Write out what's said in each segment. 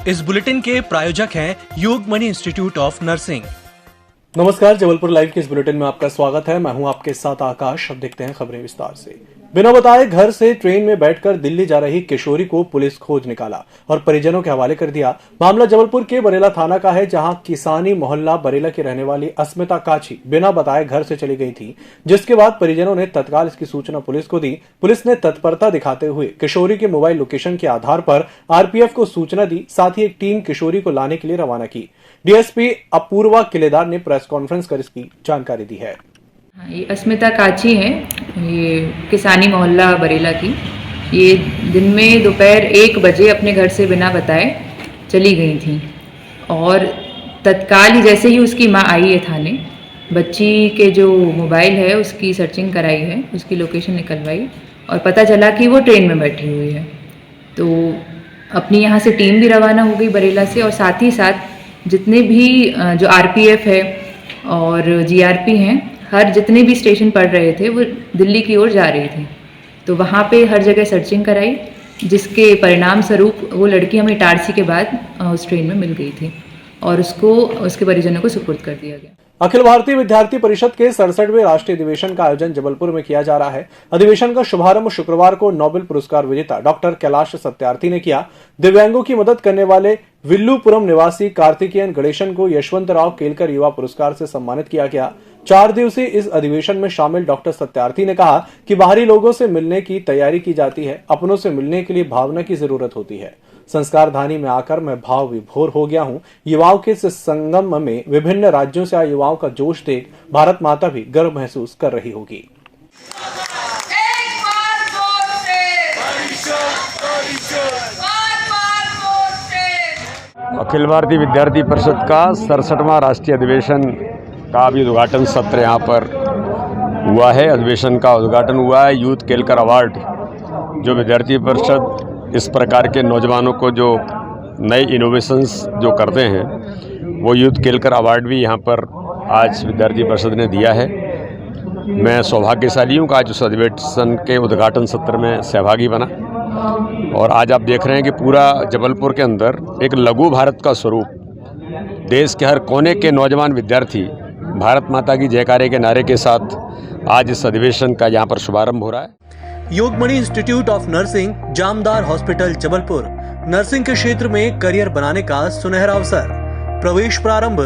इस बुलेटिन के प्रायोजक हैं योगमणि इंस्टीट्यूट ऑफ नर्सिंग। नमस्कार, जबलपुर लाइव के इस बुलेटिन में आपका स्वागत है। मैं हूं आपके साथ आकाश। अब देखते हैं खबरें विस्तार से। बिना बताए घर से ट्रेन में बैठकर दिल्ली जा रही किशोरी को पुलिस खोज निकाला और परिजनों के हवाले कर दिया। मामला जबलपुर के बरेला थाना का है, जहां किसानी मोहल्ला बरेला की रहने वाली अस्मिता काची बिना बताए घर से चली गई थी, जिसके बाद परिजनों ने तत्काल इसकी सूचना पुलिस को दी। पुलिस ने तत्परता दिखाते हुए किशोरी के मोबाइल लोकेशन के आधार पर आरपीएफ को सूचना दी। साथ ही एक टीम किशोरी को लाने के लिए रवाना की। डीएसपी अपूर्वा किलेदार ने प्रेस कॉन्फ्रेंस कर इसकी जानकारी दी है। ये अस्मिता काची है, ये किसानी मोहल्ला बरेला की। ये दिन में दोपहर 1 बजे अपने घर से बिना बताए चली गई थी और तत्काल ही जैसे ही उसकी माँ आई है थाने, बच्ची के जो मोबाइल है उसकी सर्चिंग कराई है, उसकी लोकेशन निकलवाई और पता चला कि वो ट्रेन में बैठी हुई है। तो अपनी यहाँ से टीम भी रवाना हो गई बरेला से और साथ ही साथ जितने भी जो आरपीएफ है और जीआरपी हैं, हर जितने भी स्टेशन पड़ रहे थे वो दिल्ली की ओर जा रहे थे। तो वहाँ पे हर जगह सर्चिंग कराई, जिसके परिणाम स्वरूप वो लड़की हमें इटारसी के बाद उस ट्रेन में मिल गई थी और उसको उसके परिजनों को सुपुर्द कर दिया गया। अखिल भारतीय विद्यार्थी परिषद के 67वें राष्ट्रीय अधिवेशन का आयोजन जबलपुर में किया जा रहा है। अधिवेशन का शुभारंभ शुक्रवार को नोबेल पुरस्कार विजेता डॉक्टर कैलाश सत्यार्थी ने किया। दिव्यांगों की मदद करने वाले विल्लुपुरम निवासी कार्तिकेयन गणेशन को यशवंतराव केलकर युवा पुरस्कार से सम्मानित किया गया। 4 दिवसीय इस अधिवेशन में शामिल डॉक्टर सत्यार्थी ने कहा कि बाहरी लोगों से मिलने की तैयारी की जाती है, अपनों से मिलने के लिए भावना की जरूरत होती है। संस्कार धानी में आकर मैं भाव विभोर हो गया हूं। युवाओं के इस संगम में विभिन्न राज्यों से आए युवाओं का जोश देख भारत माता भी गर्व महसूस कर रही होगी। अखिल भारतीय विद्यार्थी परिषद का 67वां राष्ट्रीय अधिवेशन का भी उद्घाटन सत्र यहाँ पर हुआ है। अधिवेशन का उद्घाटन हुआ है। यूथ केलकर अवार्ड, जो विद्यार्थी परिषद इस प्रकार के नौजवानों को जो नए इनोवेशंस जो करते हैं, वो यूथ केलकर अवार्ड भी यहाँ पर आज विद्यार्थी परिषद ने दिया है। मैं सौभाग्यशाली हूँ कि आज उस अधिवेशन के उद्घाटन सत्र में सहभागी बना और आज आप देख रहे हैं कि पूरा जबलपुर के अंदर एक लघु भारत का स्वरूप, देश के हर कोने के नौजवान विद्यार्थी भारत माता की जयकारे के नारे के साथ आज इस अधिवेशन का यहाँ पर शुभारंभ हो रहा है। Yogmani institute of nursing, Jamdar hospital Jabalpur. Nursing के क्षेत्र में करियर बनाने का सुनहरा अवसर। प्रवेश प्रारंभ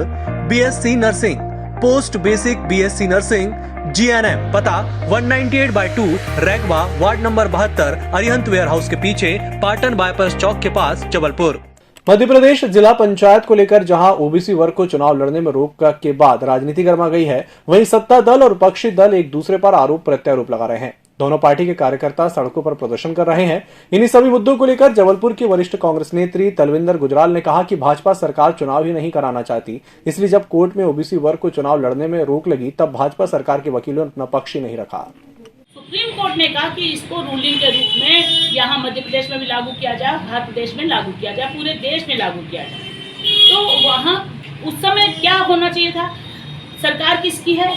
BSc nursing, post basic BSc nursing, GNM. पता 198/2 Raigwa, ward number 72, Arihant warehouse के पीछे, पाटन बाईपास चौक के पास, जबलपुर। मध्य प्रदेश जिला पंचायत को लेकर जहां ओबीसी वर्ग को चुनाव लड़ने में रोक के बाद राजनीति गर्मा गई है, वहीं सत्ता दल और विपक्षी दल एक दूसरे पर आरोप प्रत्यारोप लगा रहे हैं। दोनों पार्टी के कार्यकर्ता सड़कों पर प्रदर्शन कर रहे हैं। इन्हीं सभी मुद्दों को लेकर जबलपुर की वरिष्ठ कांग्रेस नेत्री तलविंदर गुजराल ने कहा कि भाजपा सरकार चुनाव ही नहीं कराना चाहती, इसलिए जब कोर्ट में ओबीसी वर्ग को चुनाव लड़ने में रोक लगी तब भाजपा सरकार के वकीलों ने अपना पक्ष ही नहीं रखा। सुप्रीम कोर्ट ने कहा कि इसको रूलिंग के रूप में यहाँ मध्य प्रदेश में भी लागू किया जाए, भारत प्रदेश में लागू किया जाए, पूरे देश में लागू किया जाए। तो वहाँ उस समय क्या होना चाहिए था? सरकार किसकी है?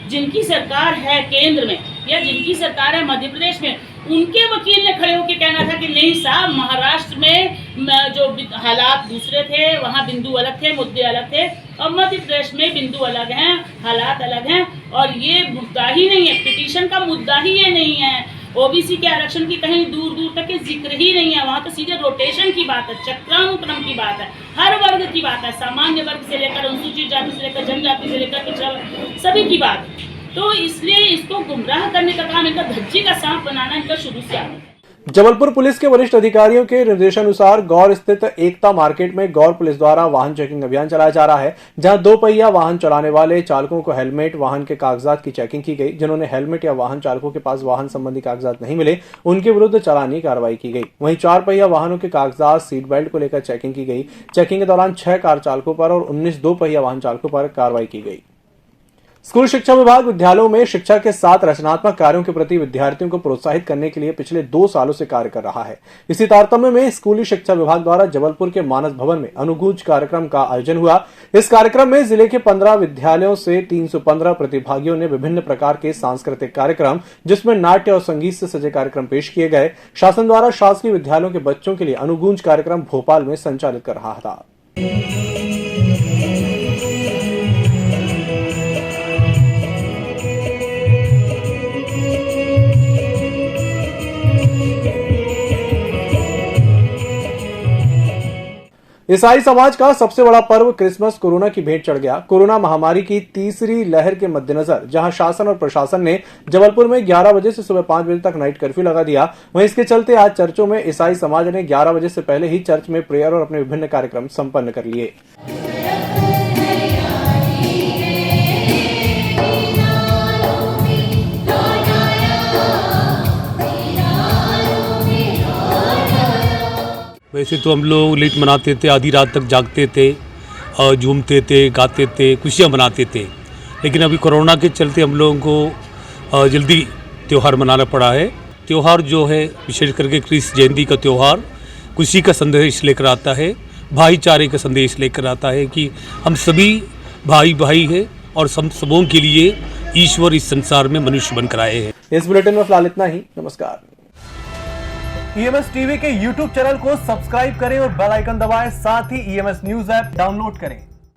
जिनकी सरकार है केंद्र में या जिनकी सरकार है मध्य प्रदेश में, उनके वकील ने खड़े होकर कहना था कि नहीं साहब, महाराष्ट्र में जो हालात दूसरे थे, वहाँ बिंदु अलग थे, मुद्दे अलग थे, और मध्य प्रदेश में बिंदु अलग हैं, हालात अलग हैं और ये मुद्दा ही नहीं है, पिटीशन का मुद्दा ही ये नहीं है। ओबीसी के आरक्षण की कहीं दूर दूर तक के जिक्र ही नहीं है। वहाँ तो सीधे रोटेशन की बात है, चक्रानुक्रम की बात है, हर वर्ग की बात है, सामान्य वर्ग से लेकर अनुसूचित जाति से लेकर जनजाति से लेकर पिछड़ा सभी की बात है। तो इसलिए इसको गुमराह करने का काम, इनका धज्जी का सांप बनाना इनका शुरू से आता है। जबलपुर पुलिस के वरिष्ठ अधिकारियों के निर्देशानुसार गौर स्थित एकता मार्केट में गौर पुलिस द्वारा वाहन चेकिंग अभियान चलाया जा रहा है, जहां 2 पहिया वाहन चलाने वाले चालकों को हेलमेट, वाहन के कागजात की चेकिंग की गई। जिन्होंने हेलमेट या वाहन चालकों के पास वाहन संबंधी कागजात नहीं मिले, उनके विरुद्ध चालानी कार्रवाई की गई। वहीं 4 पहिया वाहनों के कागजात, सीट बेल्ट को लेकर चेकिंग की गई। चेकिंग के दौरान 6 कार चालकों पर और 19 2 पहिया वाहन चालकों पर कार्रवाई की गई। स्कूल शिक्षा विभाग विद्यालयों में शिक्षा के साथ रचनात्मक कार्यों के प्रति विद्यार्थियों को प्रोत्साहित करने के लिए पिछले 2 सालों से कार्य कर रहा है। इसी तारतम्य में स्कूली शिक्षा विभाग द्वारा जबलपुर के मानस भवन में अनुगूंज कार्यक्रम का आयोजन हुआ। इस कार्यक्रम में जिले के 15 विद्यालयों से 315 प्रतिभागियों ने विभिन्न प्रकार के सांस्कृतिक कार्यक्रम, जिसमें नाट्य और संगीत से सजे कार्यक्रम पेश किए गए। शासन द्वारा शासकीय विद्यालयों के बच्चों के लिए अनुगूंज कार्यक्रम भोपाल में संचालित कर रहा था। ईसाई समाज का सबसे बड़ा पर्व क्रिसमस कोरोना की भेंट चढ़ गया। कोरोना महामारी की तीसरी लहर के मद्देनजर जहां शासन और प्रशासन ने जबलपुर में 11 बजे से सुबह 5 बजे तक नाइट कर्फ्यू लगा दिया, वहीं इसके चलते आज चर्चों में ईसाई समाज ने 11 बजे से पहले ही चर्च में प्रेयर और अपने विभिन्न कार्यक्रम संपन्न कर लिए। वैसे तो हम लोग लेट मनाते थे, आधी रात तक जागते थे और झूमते थे, गाते थे, खुशियाँ मनाते थे। लेकिन अभी कोरोना के चलते हम लोगों को जल्दी त्यौहार मनाना पड़ा है। त्यौहार जो है विशेष करके क्रिस जयंती का त्यौहार खुशी का संदेश लेकर आता है, भाईचारे का संदेश लेकर आता है कि हम सभी भाई भाई हैं और सबों के लिए ईश्वर इस संसार में मनुष्य बनकर आए हैं। इस बुलेटिन में फिलहाल इतना ही। नमस्कार। EMS टीवी के YouTube चैनल को सब्सक्राइब करें और बेल आइकन दबाएं। साथ ही EMS न्यूज ऐप डाउनलोड करें।